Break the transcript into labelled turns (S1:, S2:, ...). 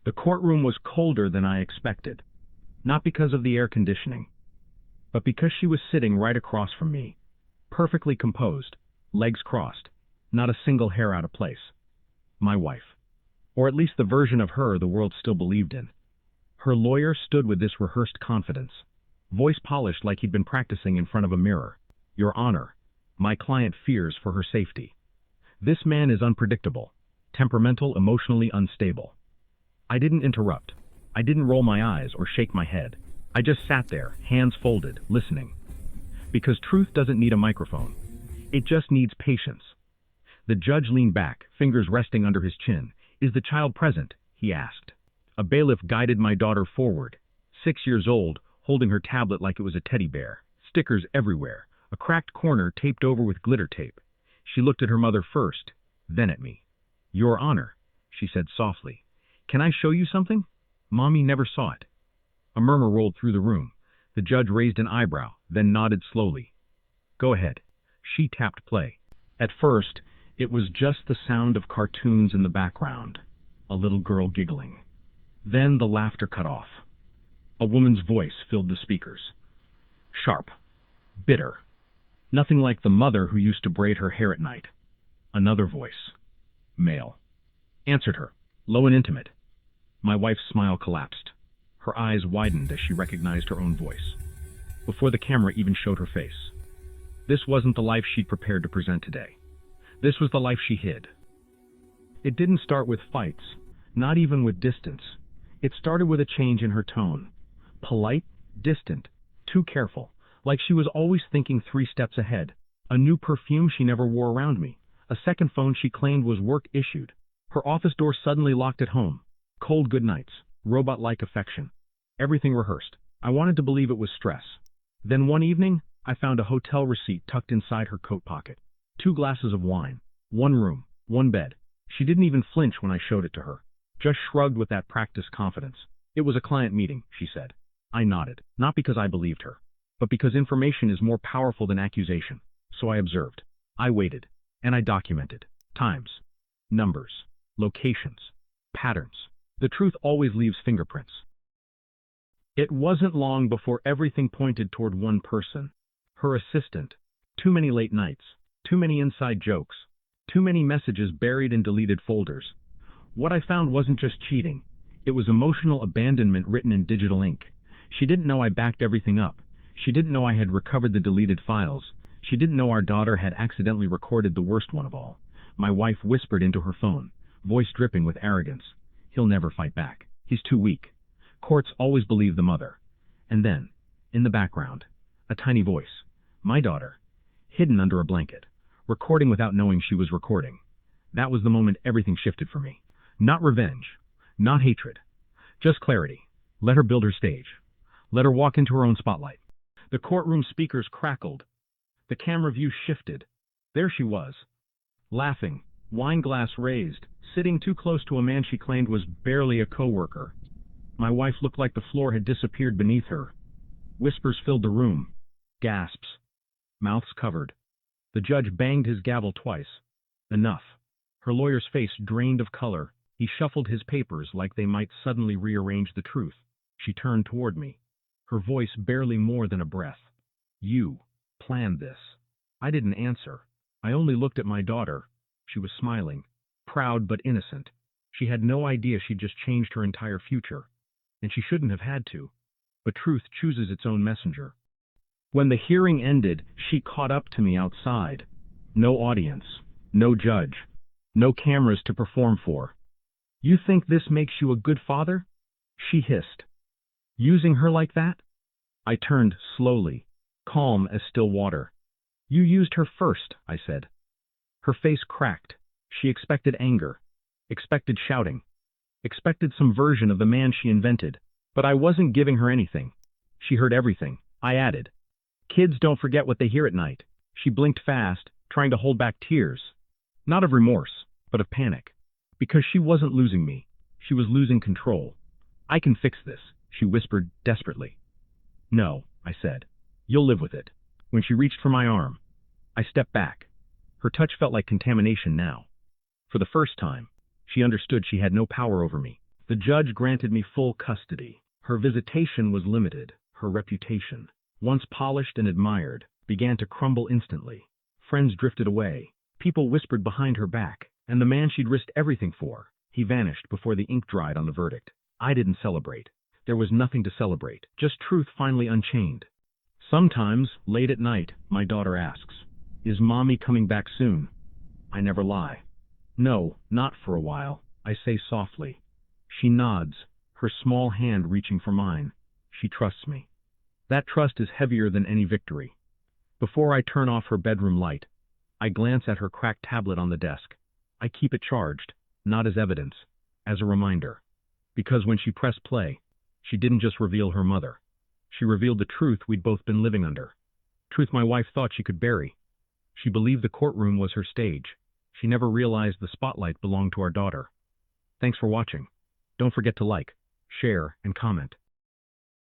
S1: The courtroom was colder than I expected, not because of the air conditioning, but because she was sitting right across from me, perfectly composed, legs crossed, not a single hair out of place. My wife. Or at least the version of her the world still believed in. Her lawyer stood with this rehearsed confidence, voice polished like he'd been practicing in front of a mirror. Your Honor, my client fears for her safety. This man is unpredictable, temperamental, emotionally unstable. I didn't interrupt. I didn't roll my eyes or shake my head. I just sat there, hands folded, listening. Because truth doesn't need a microphone. It just needs patience. The judge leaned back, fingers resting under his chin. Is the child present? He asked. A bailiff guided my daughter forward, 6 years old, holding her tablet like it was a teddy bear. Stickers everywhere, a cracked corner taped over with glitter tape. She looked at her mother first, then at me. Your Honor, she said softly. Can I show you something? Mommy never saw it. A murmur rolled through the room. The judge raised an eyebrow, then nodded slowly. Go ahead. She tapped play. At first, it was just the sound of cartoons in the background, a little girl giggling. Then the laughter cut off. A woman's voice filled the speakers. Sharp, bitter, nothing like the mother who used to braid her hair at night. Another voice, male, answered her, low and intimate. My wife's smile collapsed. Her eyes widened as she recognized her own voice, before the camera even showed her face. This wasn't the life she'd prepared to present today. This was the life she hid. It didn't start with fights, not even with distance. It started with a change in her tone. Polite, distant, too careful, like she was always thinking 3 steps ahead. A new perfume she never wore around me. A second phone she claimed was work issued. Her office door suddenly locked at home. Cold goodnights, robot-like affection. Everything rehearsed. I wanted to believe it was stress. Then one evening, I found a hotel receipt tucked inside her coat pocket. 2 glasses of wine, 1 room, 1 bed. She didn't even flinch when I showed it to her. Just shrugged with that practiced confidence. It was a client meeting, she said. I nodded, not because I believed her, but because information is more powerful than accusation. So I observed. I waited, and I documented. Times, numbers, locations, patterns. The truth always leaves fingerprints. It wasn't long before everything pointed toward one person. Her assistant. Too many late nights. Too many inside jokes. Too many messages buried in deleted folders. What I found wasn't just cheating. It was emotional abandonment written in digital ink. She didn't know I backed everything up. She didn't know I had recovered the deleted files. She didn't know our daughter had accidentally recorded the worst one of all. My wife whispered into her phone, voice dripping with arrogance. He'll never fight back. He's too weak. Courts always believe the mother. And then, in the background, a tiny voice. My daughter, hidden under a blanket, recording without knowing she was recording. That was the moment everything shifted for me. Not revenge, not hatred, just clarity. Let her build her stage. Let her walk into her own spotlight. The courtroom speakers crackled. The camera view shifted. There she was, laughing, wine glass raised, sitting too close to a man she claimed was barely a coworker. My wife looked like the floor had disappeared beneath her. Whispers filled the room. Gasps. Mouths covered. The judge banged his gavel twice. Enough. Her lawyer's face drained of color. He shuffled his papers like they might suddenly rearrange the truth. She turned toward me, her voice barely more than a breath. You planned this. I didn't answer. I only looked at my daughter. She was smiling, proud but innocent. She had no idea she'd just changed her entire future, and she shouldn't have had to. But truth chooses its own messenger. When the hearing ended, she caught up to me outside. No audience, no judge, no cameras to perform for. You think this makes you a good father? She hissed. Using her like that? I turned slowly, calm as still water. You used her first, I said. Her face cracked. She expected anger, expected shouting, expected some version of the man she invented. But I wasn't giving her anything. She heard everything. I added, kids don't forget what they hear at night. She blinked fast, trying to hold back tears. Not of remorse, but of panic. Because she wasn't losing me. She was losing control. I can fix this, she whispered desperately. No, I said. You'll live with it. When she reached for my arm, I stepped back. Her touch felt like contamination now. For the first time, she understood she had no power over me. The judge granted me full custody. Her visitation was limited. Her reputation, once polished and admired, began to crumble instantly. Friends drifted away. People whispered behind her back. And the man she'd risked everything for, he vanished before the ink dried on the verdict. I didn't celebrate. There was nothing to celebrate, just truth finally unchained. Sometimes, late at night, my daughter asks, "Is Mommy coming back soon?" I never lie. "No, not for a while," I say softly. She nods, her small hand reaching for mine. She trusts me. That trust is heavier than any victory. Before I turn off her bedroom light, I glance at her cracked tablet on the desk. I keep it charged, not as evidence, as a reminder. Because when she pressed play, she didn't just reveal her mother. She revealed the truth we'd both been living under. Truth my wife thought she could bury. She believed the courtroom was her stage. She never realized the spotlight belonged to our daughter. Thanks for watching. Don't forget to like, share, and comment.